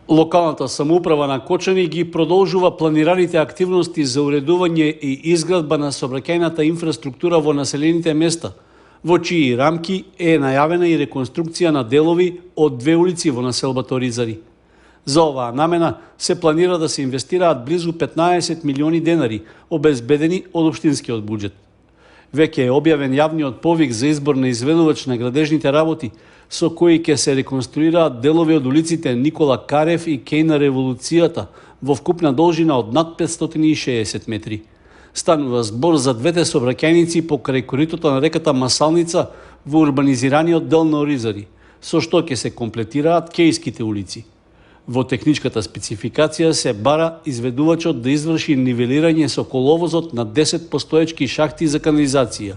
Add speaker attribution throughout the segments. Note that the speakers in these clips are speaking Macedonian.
Speaker 1: Локалната самоуправа на Кочани ги продолжува планираните активности за уредување и изградба на сообраќајната инфраструктура во населените места, во чии рамки е најавена и реконструкција на делови од две улици во населбата Оризари. За оваа намена се планира да се инвестираат близу 15 милиони денари, обезбедени од општинскиот буџет. Веќе е објавен јавниот повик за избор на изведувач на градежните работи, со кои ќе се реконструираат делови од улиците Никола Карев и Кеј на Револуцијата во вкупна должина од над 560 метри. Станува збор за двете сообраќајници покрај коритото на реката Масалница во урбанизираниот дел на Оризари, со што ќе се комплетираат кејските улици. Во техничката спецификација се бара изведувачот да изврши нивелирање со коловозот на 10 постоечки шахти за канализација,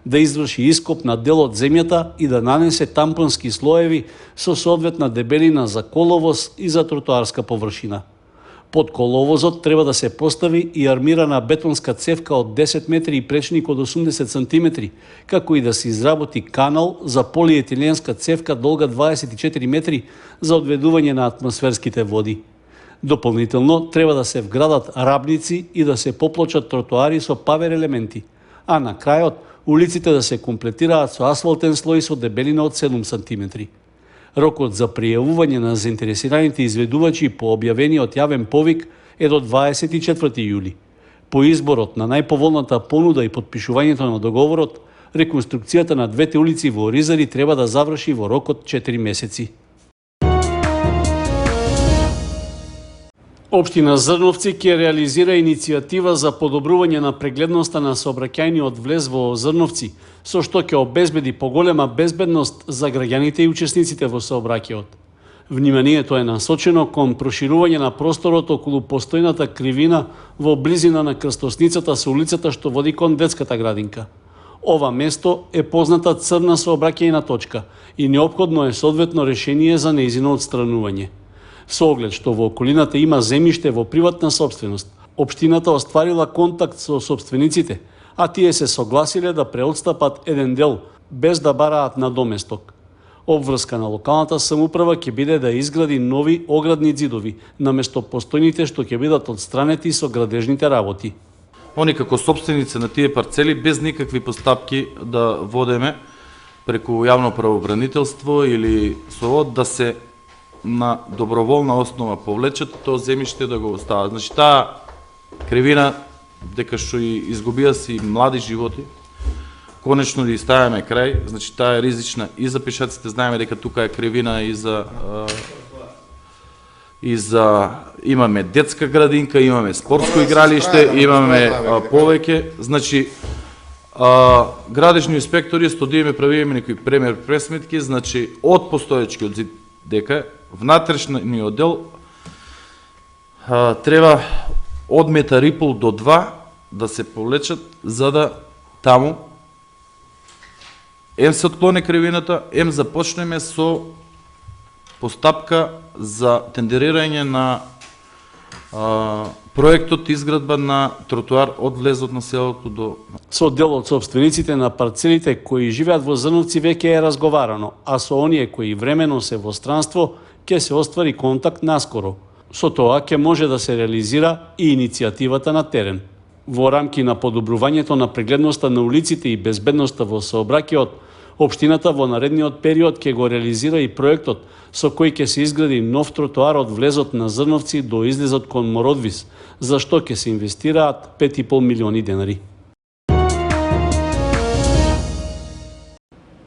Speaker 1: да изврши ископ на дел од земјата и да нанесе тампонски слоеви со соодветна дебелина за коловоз и за тротоарска површина. Под коловозот треба да се постави и армирана бетонска цевка од 10 метри и пречник од 80 сантиметри, како и да се изработи канал за полиетиленска цевка долга 24 метри за одведување на атмосферските води. Дополнително треба да се вградат рабници и да се поплочат тротоари со павер елементи, а на крајот улиците да се комплетираат со асфалтен слој со дебелина од 7 сантиметри. Рокот за пријавување на заинтересираните изведувачи по објавениот јавен повик е до 24 јули. По изборот на најповолната понуда и подпишувањето на договорот, реконструкцијата на двете улици во Оризари треба да заврши во рок од 4 месеци. Општина Зрновци ќе реализира иницијатива за подобрување на прегледноста на сообраќајниот влез во Зрновци, со што ќе обезбеди поголема безбедност за граѓаните и учесниците во сообраќајот. Вниманието е насочено кон проширување на просторот околу постојната кривина во близина на крстосницата со улицата што води кон детската градинка. Ова место е позната црна сообраќајна точка и неопходно е соодветно решение за нејзино отстранување. Со оглед што во околината има земјиште во приватна собственост, општината остварила контакт со собствениците, а тие се согласиле да преотстапат еден дел, без да бараат надоместок. Обврска на локалната самоуправа ќе биде да изгради нови оградни ѕидови, наместо постојните што ќе бидат отстранети со градежните работи.
Speaker 2: Они како собственици на тие парцели, без никакви постапки да водеме преку јавно правобранителство или со да се на доброволна основа повлечат тоа земјиште да го остават. Значи, таа кривина, дека што и изгубија си млади животи, конечно да и ставаме крај, значи таа е ризична и за пешаците, знаеме дека тука е кривина и за имаме детска градинка, имаме спортско игралиште, имаме повеќе, значи градежни инспектори студијаме, правиме некои премер пресметки, значи од постоечкиот зид дека внатрешниот дел треба од метар и пол до 2 да се повлечат, за да таму ем се отклоне кривината, ем започнеме со постапка за тендерирање на проектот изградба на тротоар од влезот на селото до...
Speaker 1: Со дел од собствениците на парцелите кои живеат во Зрновци веќе е разговарано, а со оние кои времено се во странство ќе се оствари контакт наскоро. Со тоа ќе може да се реализира и иницијативата на терен. Во рамки на подобрувањето на прегледноста на улиците и безбедноста во сообраќајот, општината во наредниот период ќе го реализира и проектот со кој ќе се изгради нов тротоар од влезот на Зрновци до излезот кон Мородвис, за што ќе се инвестираат 5,5 милиони денари.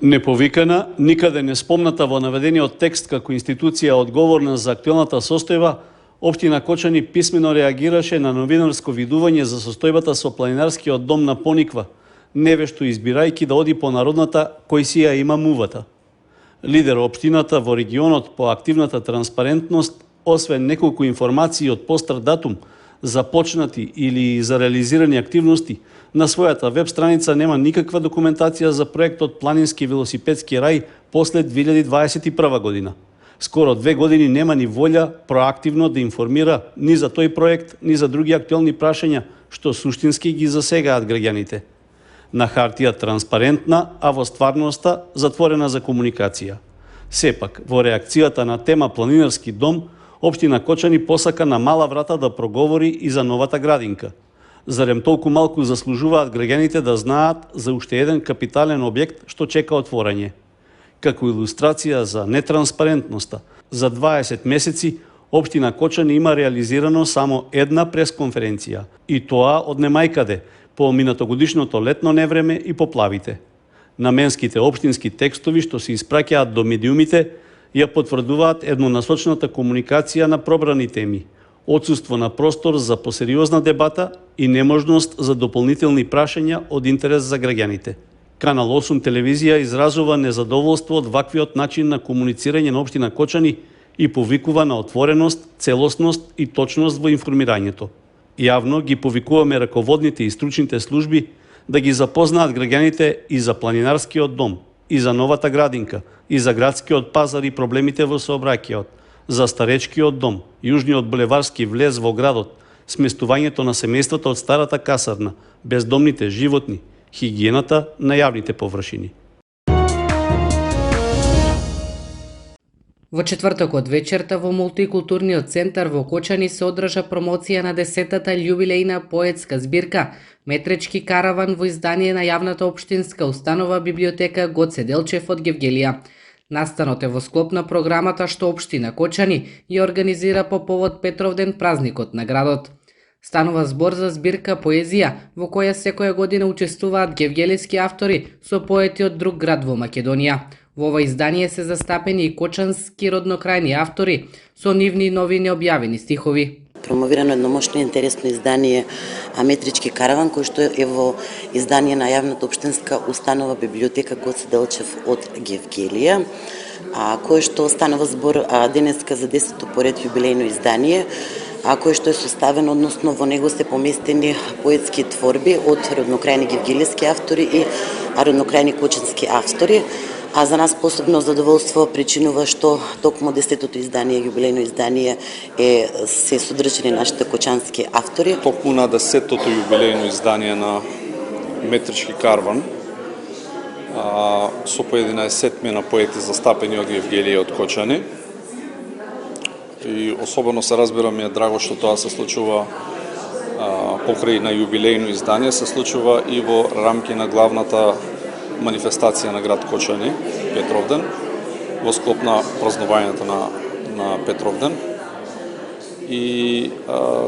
Speaker 1: Неповикана, никаде не спомната во наведениот текст како институција одговорна за актуелната состојба, општина Кочани писмено реагираше на новинарско видување за состојбата со планинарскиот дом на Пониква, невешто избирајќи да оди по народната кој си ја има мувата. Лидер општината во регионот по активната транспарентност, освен неколку информации од постар датум, започнати или за реализирани активности, на својата веб страница нема никаква документација за проектот Планински велосипедски рај после 2021 година. Скоро 2 години нема ни волја проактивно да информира ни за тој проект, ни за други актуелни прашања што суштински ги засегаат граѓаните. На хартија транспарентна, а во стварноста затворена за комуникација. Сепак, во реакцијата на тема Планинарски дом, Општина Кочани посака на мала врата да проговори и за новата градинка. Зарем толку малку заслужуваат граѓаните да знаат за уште еден капитален објект што чека отворање. Како илустрација за нетранспарентноста, за 20 месеци Општина Кочани има реализирано само една пресконференција, и тоа од немајкаде, по минатогодишното летно невреме и поплавите. Наменските општински текстови што се испраќаат до медиумите ја потврдуваат еднонасочната комуникација на пробрани теми, отсуство на простор за посериозна дебата и неможност за дополнителни прашања од интерес за граѓаните. Канал 8 телевизија изразува незадоволство од ваквиот начин на комуницирање на Општина Кочани и повикува на отвореност, целосност и точност во информирањето. Јавно ги повикуваме раководните и стручните служби да ги запознаат граѓаните и за планинарскиот дом, и за новата градинка, и за градскиот пазар и проблемите во сообраќајот, за старечкиот дом, јужниот булеварски влез во градот, сместувањето на семејствата од старата касарна, бездомните животни, хигиената на јавните површини.
Speaker 3: Во четвртокот вечерта во мултикултурниот центар во Кочани се одржа промоција на 10-та љубилејна поетска збирка Метречки караван во издание на јавната општинска установа библиотека Гоце Делчев од Гевгелија. Настанот е во склоп на програмата што Општина Кочани ја организира по повод Петровден, празникот на градот. Станува збор за збирка поезија во која секоја година учествуваат гевгелиски автори со поети од друг град во Македонија. Во ова издание се застапени и кочански роднокрајни автори со нивни нови необјавени стихови.
Speaker 4: Промовирано едномошно интересно издание Метрички караван, кој што е во издание на јавната општинска установа библиотека Гоце Делчев од Гевгелија, кој што станува збор денеска за 10-то поред јубилејно издание, кој што е составен, односно во него се поместени поетски творби од роднокрајни гевгелиски автори и роднокрајни кочански автори. А за нас посебно задоволство причинува што токму 10-тото издание, јубилејно издание се содржани нашите кочански автори.
Speaker 5: Токму на 10-тото јубилејно издание на Метрички караван со по 11 на поети застапени од Гевгелија и од Кочани. И особено се разбира ми е драго што тоа се случува покрај на јубилејно издание, се случува и во рамки на главната манифестација на град Кочани, Петровден, во склоп на празнувањето на Петровден. И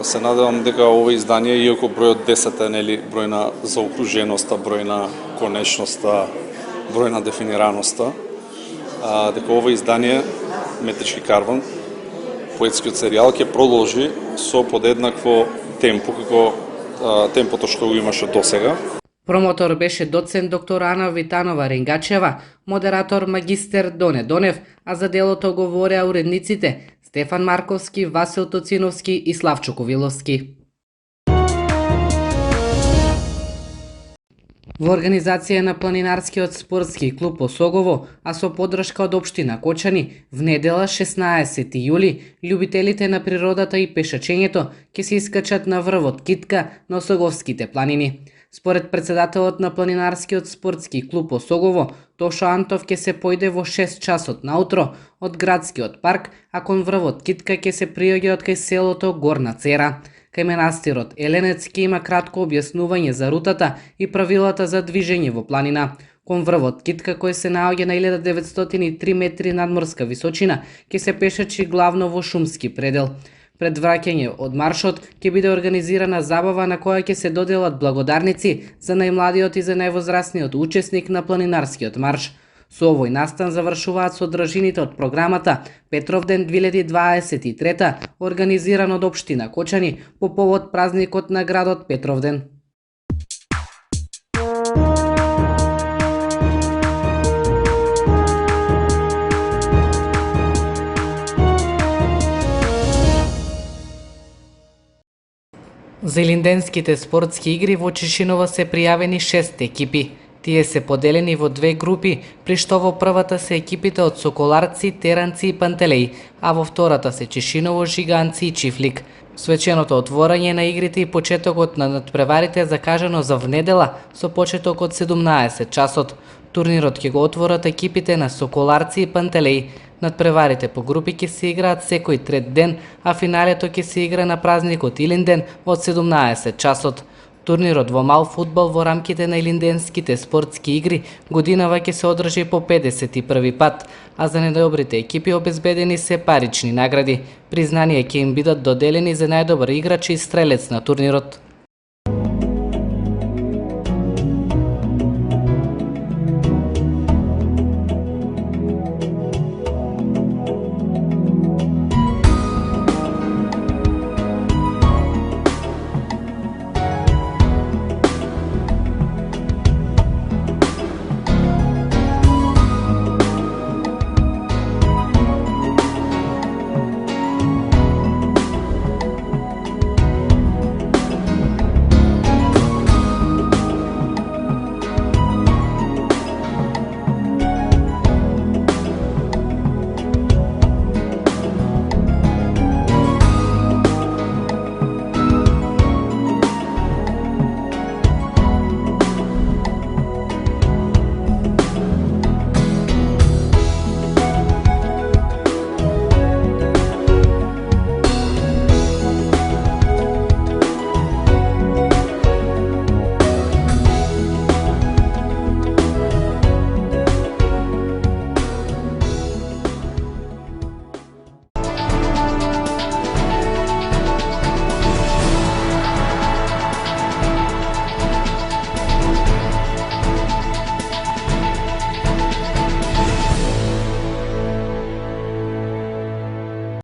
Speaker 5: се надевам дека ова издание, иако бројот 10 е нели број на заокруженоста, број на конечноста, број на дефинираноста, дека ова издание Метрички караван, поетскиот серијал, ќе продолжи со подеднакво темпо како темпото што го имаше досега.
Speaker 3: Промотор беше доцент доктор Ана Витанова Ренгачева, модератор магистер Доне Донев, а за делото говореа уредниците Стефан Марковски, Васил Тоциновски и Славчо Ковиловски. Во организација на планинарскиот спортски клуб Осогово, а со поддршка од Општина Кочани, в недела 16 јули, љубителите на природата и пешачењето ќе се искачат на врвот Китка на Осоговските планини. Според председателот на планинарскиот спортски клуб Осогово, Тошо Антов ќе се појде во 6 часот наутро од градскиот парк, а кон врвот Китка ќе се приоѓа од кај селото Горна Цера. Кај манастирот Еленец ќе има кратко објаснување за рутата и правилата за движење во планина. Кон врвот Китка, кој се наоѓа на 1903 метри надморска височина, ќе се пешачи главно во шумски предел. Пред враќање од маршот ќе биде организирана забава на која ќе се доделат благодарници за најмладиот и за највозрасниот учесник на планинарскиот марш. Со овој настан завршуваат содржините од програмата Петровден 2023, организиран од Општина Кочани по повод празникот на градот Петровден. За Илинденските спортски игри во Чешинова се пријавени 6 екипи. Тие се поделени во две групи, при што во првата се екипите од Соколарци, Теранци и Пантелеј, а во втората се Чешиново, Жиганци и Чифлик. Свеченото отворање на игрите и почетокот на надпреварите е закажано за внедела со почеток од 17 часот. Турнирот ќе го отворат екипите на Соколарци и Пантелеј. Надпреварите по групи ќе се играат секој трет ден, а финалето ќе се игра на празникот Илинден од 17 часот. Турнирот во мал фудбал во рамките на Илинденските спортски игри годинава ќе се одржи по 51 пат, а за најдобрите екипи обезбедени се парични награди. Признание ќе им бидат доделени за најдобар играч и стрелец на турнирот.